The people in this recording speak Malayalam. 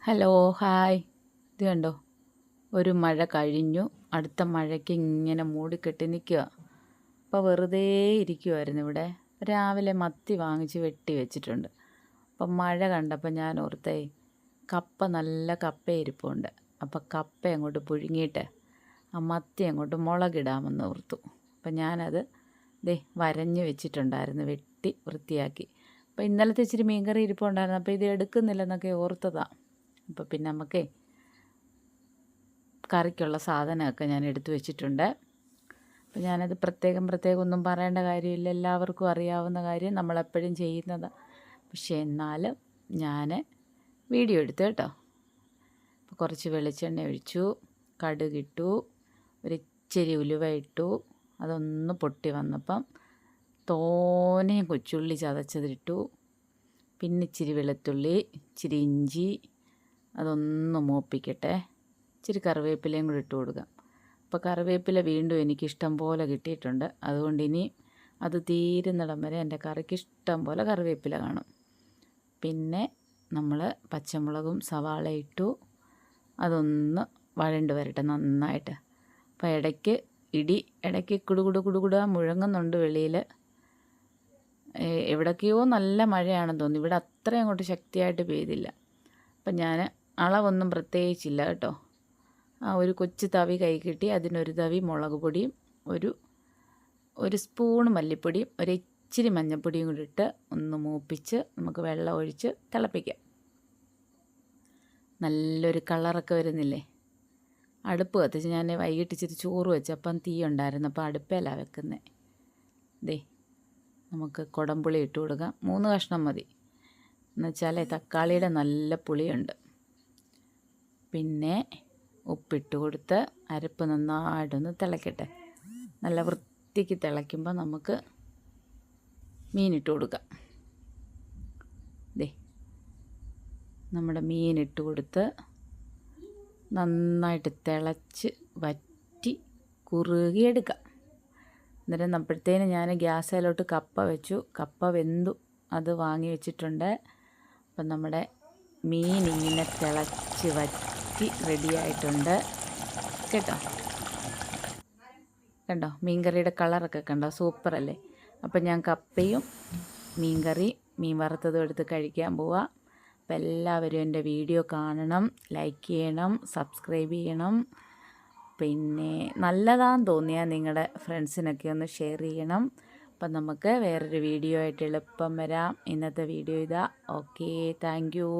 Hello hi. ഇത് കണ്ടോ, ഒരു മഴ കഴിഞ്ഞു, അടുത്ത മഴയ്ക്ക് ഇങ്ങനെ മൂടിക്കെട്ടി നിൽക്കുക. അപ്പോൾ വെറുതെ ഇരിക്കുമായിരുന്നു ഇവിടെ. രാവിലെ മത്തി വാങ്ങിച്ച് വെട്ടി വെച്ചിട്ടുണ്ട്. അപ്പം മഴ കണ്ടപ്പോൾ ഞാൻ ഓർത്തേ, കപ്പ നല്ല കപ്പ ഇരിപ്പുണ്ട്. അപ്പം കപ്പ അങ്ങോട്ട് പുഴുങ്ങിയിട്ട് ആ മത്തി അങ്ങോട്ട് മുളകിടാമെന്ന് ഓർത്തു. അപ്പം ഞാനത് വരഞ്ഞ് വെച്ചിട്ടുണ്ടായിരുന്നു, വെട്ടി വൃത്തിയാക്കി. അപ്പോൾ ഇന്നലത്തെ ഇച്ചിരി മീൻകറി ഇരിപ്പുണ്ടായിരുന്നു. അപ്പോൾ ഇത് എടുക്കുന്നില്ലെന്നൊക്കെ ഓർത്തതാണ്. അപ്പോൾ പിന്നെ നമുക്കേ കറിക്കുള്ള സാധനമൊക്കെ ഞാൻ എടുത്തു വെച്ചിട്ടുണ്ട്. അപ്പോൾ ഞാനത് പ്രത്യേകം ഒന്നും പറയേണ്ട കാര്യമില്ല, എല്ലാവർക്കും അറിയാവുന്ന കാര്യം, നമ്മളെപ്പോഴും ചെയ്യുന്നത്. പക്ഷേ എന്നാലും ഞാൻ വീഡിയോ എടുത്തു കേട്ടോ. അപ്പോൾ കുറച്ച് വെളിച്ചെണ്ണ ഒഴിച്ചു, കടുകിട്ടു, ഒരിച്ചിരി ഉലുവ ഇട്ടു. അതൊന്ന് പൊട്ടി വന്നപ്പം തോനെയും കൊച്ചുള്ളി ചതച്ചതിട്ടു. പിന്നെ ഇച്ചിരി വെളുത്തുള്ളി, ഇച്ചിരി ഇഞ്ചി, അതൊന്ന് മൂപ്പിക്കട്ടെ. ഇച്ചിരി കറിവേപ്പിലയും കൂടി ഇട്ട് കൊടുക്കാം. അപ്പോൾ കറിവേപ്പില വീണ്ടും എനിക്കിഷ്ടം പോലെ കിട്ടിയിട്ടുണ്ട്. അതുകൊണ്ട് ഇനി അത് തീരുന്നിടം വരെ എൻ്റെ കറിക്ക് ഇഷ്ടം പോലെ കറിവേപ്പില കാണും. പിന്നെ നമ്മൾ പച്ചമുളകും സവാള ഇട്ടു. അതൊന്ന് വഴണ്ട് വരട്ടെ നന്നായിട്ട്. അപ്പോൾ ഇടയ്ക്ക് കുടുകുടാ മുഴങ്ങുന്നുണ്ട് വെളിയിൽ. എവിടൊക്കെയോ നല്ല മഴയാണെന്ന് തോന്നുന്നു. ഇവിടെ അത്രയും അങ്ങോട്ട് ശക്തിയായിട്ട് പെയ്തില്ല. അപ്പം ഞാൻ അളവൊന്നും പ്രത്യേകിച്ചില്ല കേട്ടോ. ഒരു കൊച്ചു തവി കൈ കിട്ടി, അതിനൊരു തവി മുളക് പൊടിയും ഒരു സ്പൂൺ മല്ലിപ്പൊടിയും ഇച്ചിരി മഞ്ഞൾപ്പൊടിയും കൂടി ഇട്ട് ഒന്ന് മൂപ്പിച്ച് നമുക്ക് വെള്ളം ഒഴിച്ച് തിളപ്പിക്കാം. നല്ലൊരു കളറൊക്കെ വരുന്നില്ലേ. അടുപ്പ് കത്തിച്ച് ഞാൻ വൈകിട്ട് ഇച്ചിരി ചോറ് വെച്ചപ്പം തീ ഉണ്ടായിരുന്നു. അപ്പോൾ അടുപ്പേലാണ് വെക്കുന്നത്. നമുക്ക് കുടംപുളി ഇട്ട് കൊടുക്കാം. 3 കഷ്ണം മതി. എന്നുവെച്ചാൽ തക്കാളിയുടെ നല്ല പുളിയുണ്ട്. പിന്നെ ഉപ്പിട്ട് കൊടുത്ത് അരപ്പ് നന്നായിട്ടൊന്ന് തിളയ്ക്കട്ടെ. നല്ല വൃത്തിക്ക് തിളയ്ക്കുമ്പോൾ നമുക്ക് മീനിട്ട് കൊടുക്കാം. നമ്മുടെ മീനിട്ട് കൊടുത്ത് നന്നായിട്ട് തിളച്ച് വറ്റി കുറുകിയെടുക്കാം. അന്നേരം അപ്പോഴത്തേന് ഞാൻ ഗ്യാസിലോട്ട് കപ്പ വെച്ചു. കപ്പ വെന്തു, അത് വാങ്ങി വെച്ചിട്ടുണ്ട്. അപ്പം നമ്മുടെ മീൻ ഇങ്ങനെ തിളച്ച് വറ്റി റെഡിയായിട്ടുണ്ട് കേട്ടോ. കണ്ടോ, മീൻകറിയുടെ കളറൊക്കെ കണ്ടോ, സൂപ്പറല്ലേ. അപ്പം ഞാൻ കപ്പയും മീൻ വറുത്തതും എടുത്ത് കഴിക്കാൻ പോവാം. അപ്പം എല്ലാവരും എൻ്റെ വീഡിയോ കാണണം, ലൈക്ക് ചെയ്യണം, സബ്സ്ക്രൈബ് ചെയ്യണം. പിന്നെ നല്ലതാണെന്ന് തോന്നിയാൽ നിങ്ങളുടെ ഫ്രണ്ട്സിനൊക്കെ ഒന്ന് ഷെയർ ചെയ്യണം. അപ്പം നമുക്ക് വേറൊരു വീഡിയോ ആയിട്ട് എളുപ്പം വരാം. ഇന്നത്തെ വീഡിയോ ഇതാ. Okay, thank you.